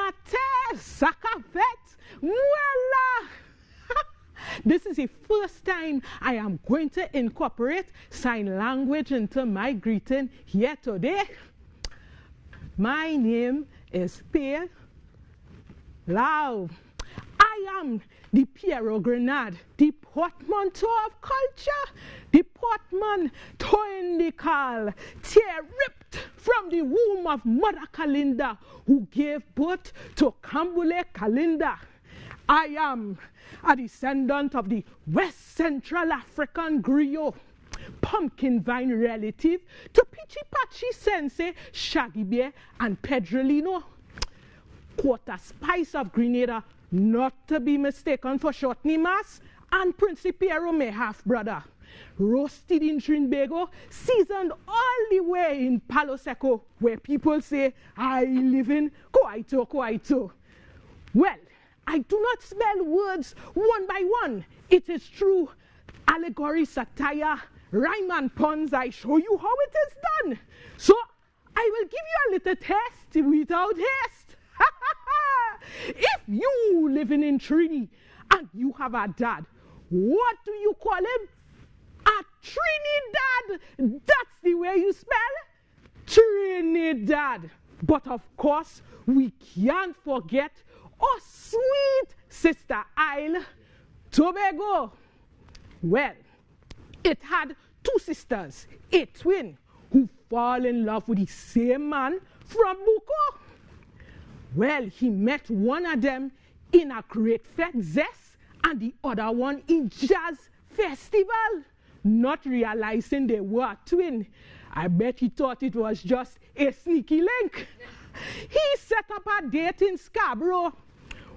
mate, sakavet, muela. This is the first time I am going to incorporate sign language into my greeting here today. My name is Pelau. I am the Pierrot Grenade, the portmanteau of culture, the portmanteau indical, tear ripped from the womb of Mother Kalinda, who gave birth to Kambule Kalinda. I am a descendant of the West Central African griot, pumpkin vine relative to Pichi Pachi Sensei, Shaggy Bear, and Pedrolino. Quarter spice of Grenada, not to be mistaken for short Nimas, and Principiero may half-brother. Roasted in Trinbago, seasoned all the way in Palo Seco, where people say, I live in Coito, Coito. Well, I do not spell words one by one. It is true. Allegory, satire, rhyme and puns, I show you how it is done. So, I will give you a little test without haste. If you living in Trini and you have a dad, what do you call him? A Trinidad. That's the way you spell Trinidad. But of course, we can't forget our sweet sister Isle, Tobago. Well, it had two sisters, a twin, who fall in love with the same man from Buko. Well, he met one of them in a great fete zest and the other one in jazz festival, not realizing they were a twin. I bet he thought it was just a sneaky link. He set up a date in Scarborough.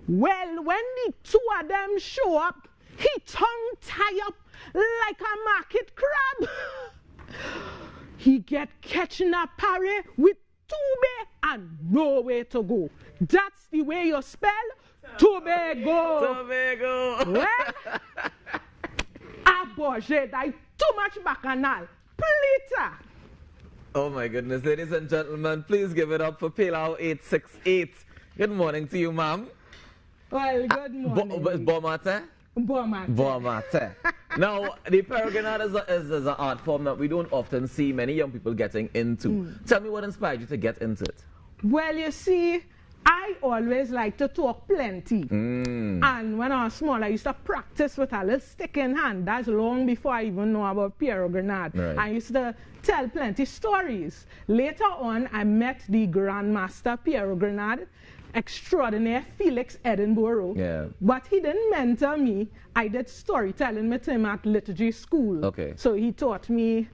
Well, when the two of them show up, he tongue-tie up like a market crab. He get catching a parry with Tube and nowhere to go. That's the way you spell Tobago. Tobago. Well, Aborge, I too much bacchanal. Plita. Oh my goodness, ladies and gentlemen, please give it up for Pelau868. Good morning to you, ma'am. Well, good morning. Bon matin? Bon matin. Bon matin. Now, the Pierrot Grenade is an art form that we don't often see many young people getting into. Tell me what inspired you to get into it. Well, you see, I always like to talk plenty. And when I was small, I used to practice with a little stick in hand. That's long before I even know about Pierrot Grenade. Right. I used to tell plenty stories. Later on, I met the Grandmaster Pierrot Grenade extraordinaire Felix Edinburgh. Yeah. But he didn't mentor me. I did storytelling with him at liturgy school. Okay. So he taught me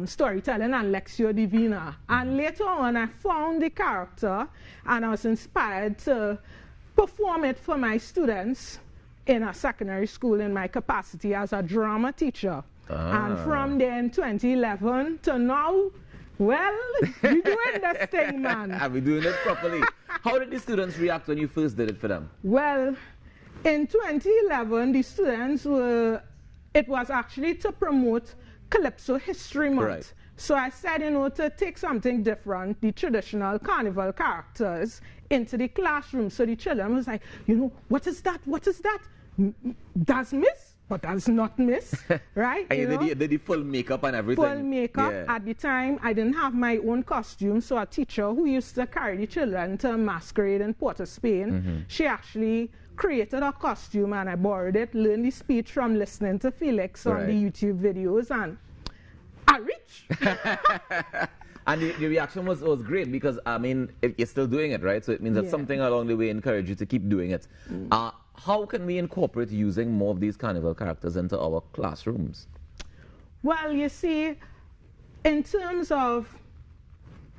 storytelling and Lectio Divina. And later on, I found the character and I was inspired to perform it for my students in a secondary school in my capacity as a drama teacher. And from there in 2011 to now, well, you're doing this thing, man. I'll be doing it properly. How did the students react when you first did it for them? Well, in 2011, the students were, it was actually to promote Calypso History Month. Right. So I said, you know, to take something different, the traditional carnival characters, into the classroom. So the children was like, you know, what is that? What is that? That's Miss, but that's not Miss, right? And you did the full makeup and everything? Full makeup. Yeah. At the time, I didn't have my own costume, so a teacher who used to carry the children to masquerade in Port of Spain, she actually created a costume and I borrowed it, learned the speech from listening to Felix on the YouTube videos, and I reached. And the reaction was great because, I mean, you're still doing it, right? So it means that something along the way encouraged you to keep doing it. How can we incorporate using more of these carnival characters into our classrooms? Well, you see, in terms of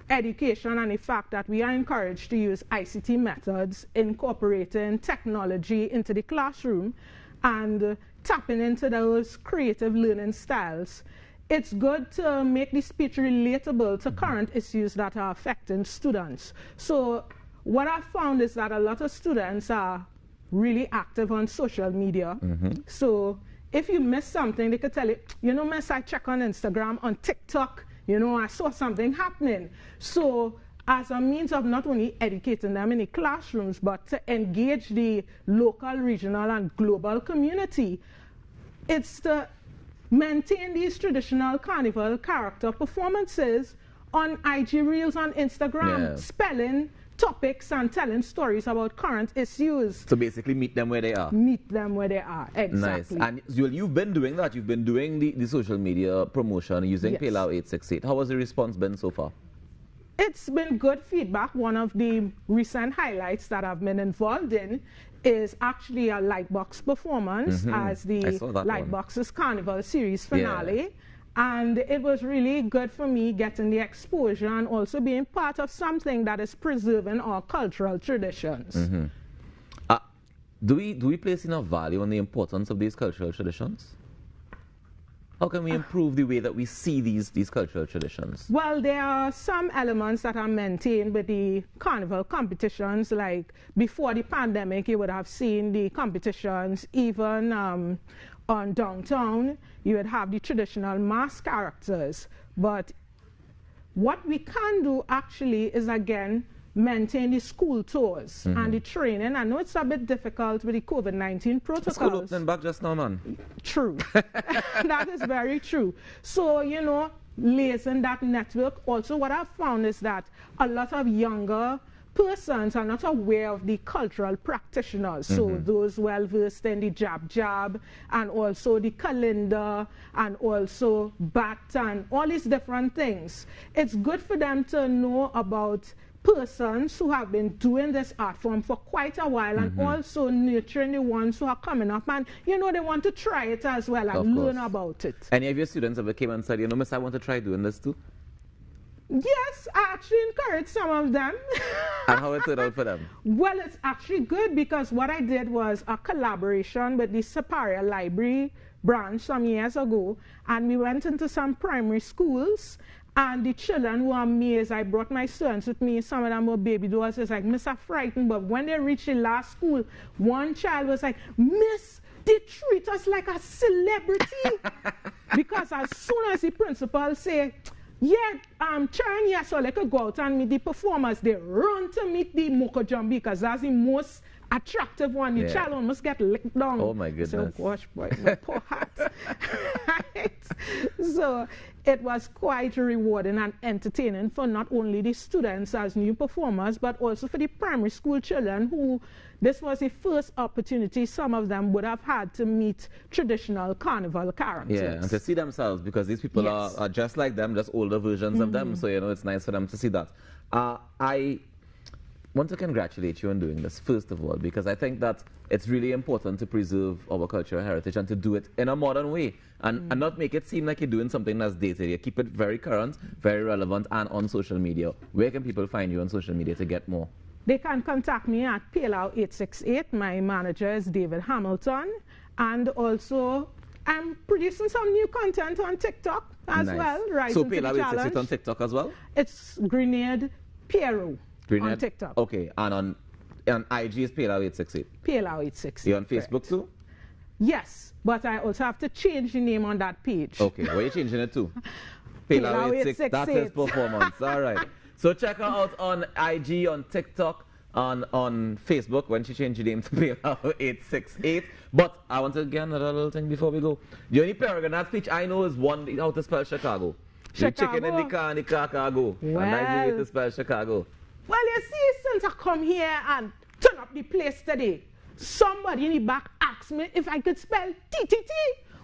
education and the fact that we are encouraged to use ICT methods, incorporating technology into the classroom and tapping into those creative learning styles, it's good to make the speech relatable to current issues that are affecting students. So what I've found is that a lot of students are really active on social media. So if you miss something, they could tell you, you know, miss, I check on Instagram, on TikTok, you know, I saw something happening. So as a means of not only educating them in the classrooms, but to engage the local, regional, and global community. It's to maintain these traditional carnival character performances on IG Reels on Instagram, spelling topics and telling stories about current issues. So basically meet them where they are. Meet them where they are, exactly. Nice. And you've been doing that. You've been doing the social media promotion using Pelau868. How has the response been so far? It's been good feedback. One of the recent highlights that I've been involved in is actually a Lightbox performance as the Lightbox's Carnival series finale. And it was really good for me getting the exposure and also being part of something that is preserving our cultural traditions. Do we place enough value on the importance of these cultural traditions? How can we improve the way that we see these cultural traditions? Well, there are some elements that are maintained with the carnival competitions. Like before the pandemic, you would have seen the competitions even on downtown. You would have the traditional mask characters. But what we can do actually is, again, maintain the school tours and the training. I know it's a bit difficult with the COVID-19 protocols. School opening back just now, man. True. That is very true. So, you know, liaising that network. Also, what I've found is that a lot of younger persons are not aware of the cultural practitioners. So those well versed in the jab and also the calendar and also bat and all these different things. It's good for them to know about persons who have been doing this art form for quite a while and also nurturing the ones who are coming up and, you know, they want to try it as well and learn about it. Any of your students ever came and said, you know, miss, I want to try doing this too? Yes, I actually encouraged some of them. And how it turned out for them? Well, it's actually good because what I did was a collaboration with the Superior Library branch some years ago, and we went into some primary schools. And the children were amazed. I brought my students with me. Some of them were baby dolls. It's like, Miss, I'm frightened. But when they reached the last school, one child was like, Miss, they treat us like a celebrity. Because as soon as the principal say, Charan, yes, so they could go out and meet the performers, they run to meet the Moko Jambi because that's the most attractive one. The child almost get licked down. Oh my goodness. So, gosh, boy, my poor heart. Right? So it was quite rewarding and entertaining for not only the students as new performers, but also for the primary school children who this was the first opportunity some of them would have had to meet traditional carnival characters. Yeah, and to see themselves, because these people are just like them, just older versions of them. So, you know, it's nice for them to see that. I want to congratulate you on doing this, first of all, because I think that it's really important to preserve our cultural heritage and to do it in a modern way and not make it seem like you're doing something that's dated. You keep it very current, very relevant, and on social media. Where can people find you on social media to get more? They can contact me at Pelau868. My manager is David Hamilton. And also, I'm producing some new content on TikTok as well. Right. So Pelau868 on TikTok as well? It's Grenade Pierrot. On TikTok. Okay, and on IG is Pelau868. Pelau868. You on Facebook too? Yes, but I also have to change the name on that page. Okay, where are you changing it to? Pelau868. That's his performance. All right. So check her out on IG, on TikTok, on Facebook when she changed her name to Pelau868. But I want to get another little thing before we go. The only Pierrot Grenade speech I know is one how to spell Chicago. The chicken in the car and the car go. Well, and that's the way to spell Chicago. Well, you see, since I come here and turn up the place today, somebody in the back asked me if I could spell TTT.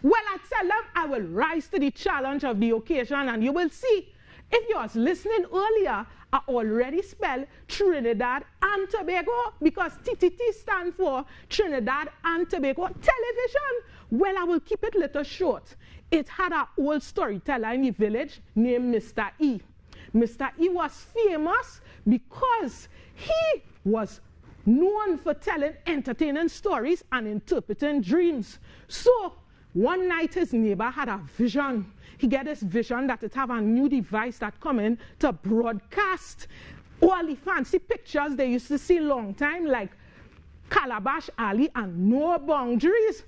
Well, I tell them I will rise to the challenge of the occasion, and you will see. If you was listening earlier, I already spelled Trinidad and Tobago because TTT stands for Trinidad and Tobago Television. Well, I will keep it little short. It had an old storyteller in the village named Mr. E. Mr. E was famous because he was known for telling entertaining stories and interpreting dreams. So one night his neighbor had a vision. He get this vision that it have a new device that come in to broadcast all the fancy pictures they used to see long time, like Calabash Alley and No Boundaries.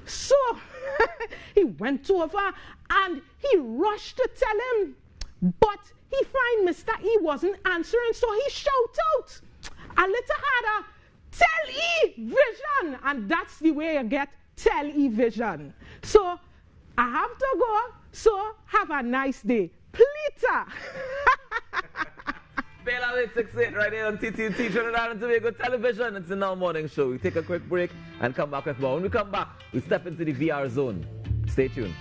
So he went over and he rushed to tell him, But he find Mr. E wasn't answering, so he shout out. A little harder, television. And that's the way you get television. So I have to go, so have a nice day. Pleater. Pelau868 right here on TTT Trinidad and Tobago Television. It's the Now Morning Show. We take a quick break and come back with more. When we come back, we step into the VR zone. Stay tuned.